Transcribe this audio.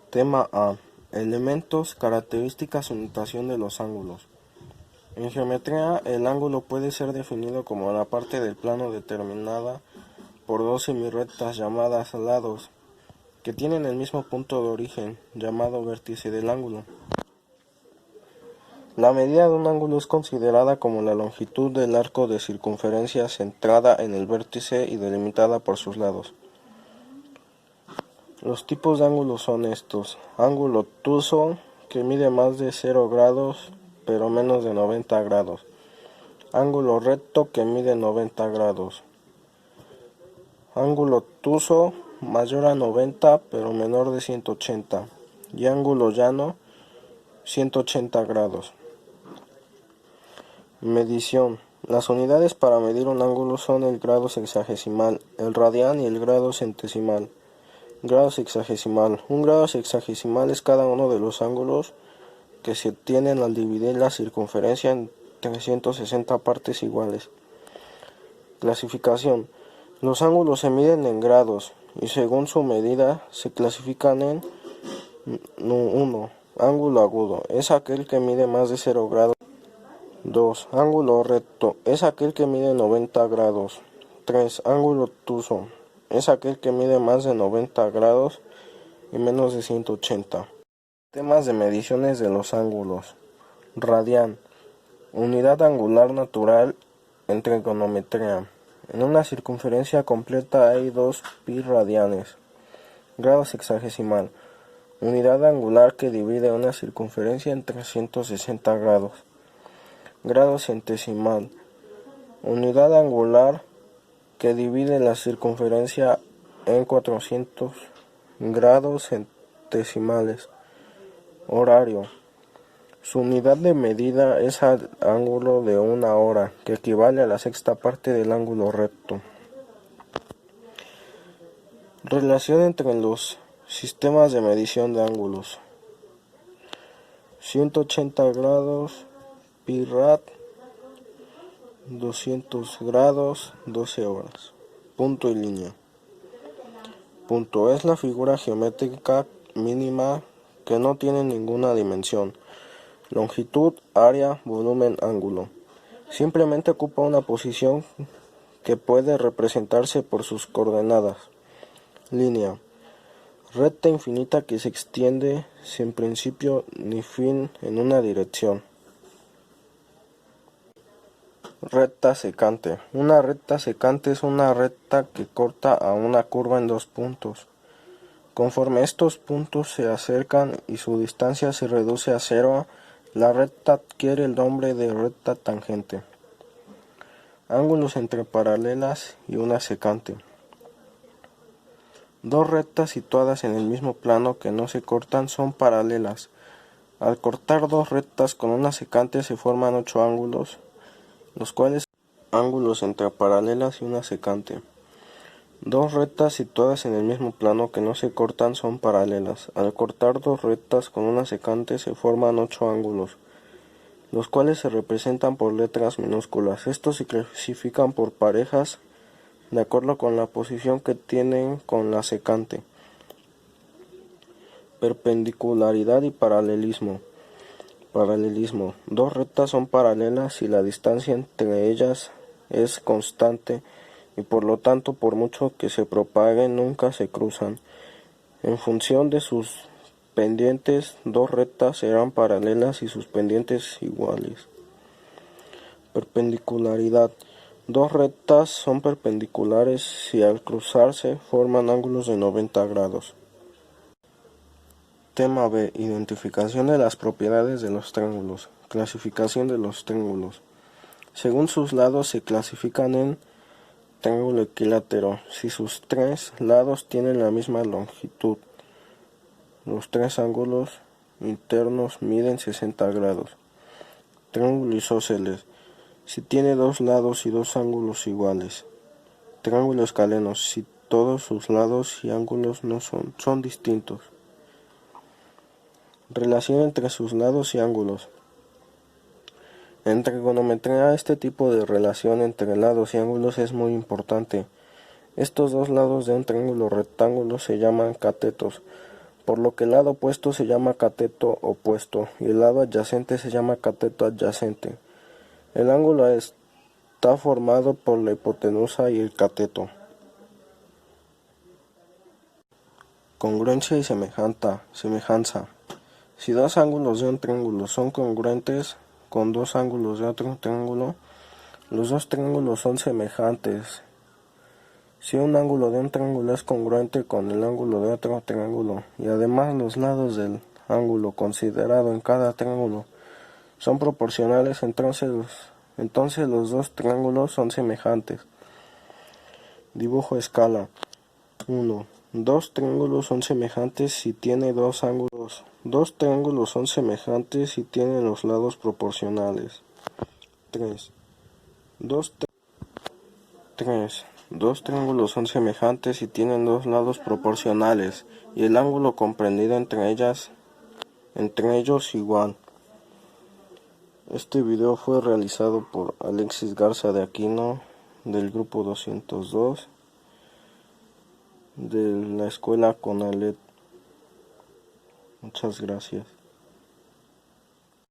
Tema A. Elementos, características y notación de los ángulos. En geometría, el ángulo puede ser definido como la parte del plano determinada por dos semirrectas llamadas lados, que tienen el mismo punto de origen, llamado vértice del ángulo. La medida de un ángulo es considerada como la longitud del arco de circunferencia centrada en el vértice y delimitada por sus lados. Los tipos de ángulos son estos: ángulo obtuso, que mide más de 0 grados pero menos de 90 grados. Ángulo recto, que mide 90 grados. Ángulo obtuso, mayor a 90 pero menor de 180. Y ángulo llano, 180 grados. Medición. Las unidades para medir un ángulo son el grado sexagesimal, el radián y el grado centesimal. Grado sexagesimal. Un grado sexagesimal es cada uno de los ángulos que se obtienen al dividir la circunferencia en 360 partes iguales. Clasificación. Los ángulos se miden en grados y según su medida se clasifican en 1. Ángulo agudo. Es aquel que mide más de 0 grados. 2. Ángulo recto. Es aquel que mide 90 grados. 3. Ángulo obtuso. Es aquel que mide más de 90 grados y menos de 180. Temas de mediciones de los ángulos. Radián. Unidad angular natural en trigonometría. En una circunferencia completa hay 2 pi radianes. Grado sexagesimal. Unidad angular que divide una circunferencia en 360 grados. Grado centesimal. Unidad angular que divide la circunferencia en 400 grados centesimales. Horario. Su unidad de medida es el ángulo de una hora, que equivale a la sexta parte del ángulo recto. Relación entre los sistemas de medición de ángulos. 180 grados, pi rad, 200 grados, 12 horas. Punto y línea. Punto es la figura geométrica mínima que no tiene ninguna dimensión. Longitud, área, volumen, ángulo. Simplemente ocupa una posición que puede representarse por sus coordenadas. Línea. Recta infinita que se extiende sin principio ni fin en una dirección. Recta secante. Una recta secante es una recta que corta a una curva en 2 puntos. Conforme estos puntos se acercan y su distancia se reduce a 0, la recta adquiere el nombre de recta tangente. Ángulos entre paralelas y una secante. Dos rectas situadas en el mismo plano que no se cortan son paralelas. Al cortar dos rectas con una secante se forman 8 ángulos, los cuales son ángulos entre paralelas y una secante. Dos rectas situadas en el mismo plano que no se cortan son paralelas. Al cortar dos rectas con una secante se forman 8 ángulos, los cuales se representan por letras minúsculas. Estos se clasifican por parejas de acuerdo con la posición que tienen con la secante. Perpendicularidad y paralelismo. Paralelismo. Dos rectas son paralelas si la distancia entre ellas es constante y por lo tanto por mucho que se propaguen nunca se cruzan. En función de sus pendientes, dos rectas serán paralelas y sus pendientes iguales. Perpendicularidad. Dos rectas son perpendiculares si al cruzarse forman ángulos de 90 grados. Tema B. Identificación de las propiedades de los triángulos. Clasificación de los triángulos. Según sus lados se clasifican en triángulo equilátero si sus tres lados tienen la misma longitud. Los tres ángulos internos miden 60 grados. Triángulo isósceles si tiene dos lados y dos ángulos iguales. Triángulo escaleno si todos sus lados y ángulos no son distintos. Relación entre sus lados y ángulos. En trigonometría este tipo de relación entre lados y ángulos es muy importante. Estos dos lados de un triángulo rectángulo se llaman catetos. por lo que el lado opuesto se llama cateto opuesto y el lado adyacente se llama cateto adyacente. El ángulo está formado por la hipotenusa y el cateto. Congruencia y semejanza. Si dos ángulos de un triángulo son congruentes con dos ángulos de otro triángulo, los dos triángulos son semejantes. Si un ángulo de un triángulo es congruente con el ángulo de otro triángulo y además los lados del ángulo considerado en cada triángulo son proporcionales, entonces los dos triángulos son semejantes. Dibujo a escala. 1. Dos triángulos son semejantes si tienen dos ángulos. Dos triángulos son semejantes si tienen los lados proporcionales. 3. Dos triángulos son semejantes si tienen dos lados proporcionales y el ángulo comprendido entre ellos igual. Este video fue realizado por Alexis Garza de Aquino del grupo 202 de la escuela Conalet. Muchas gracias.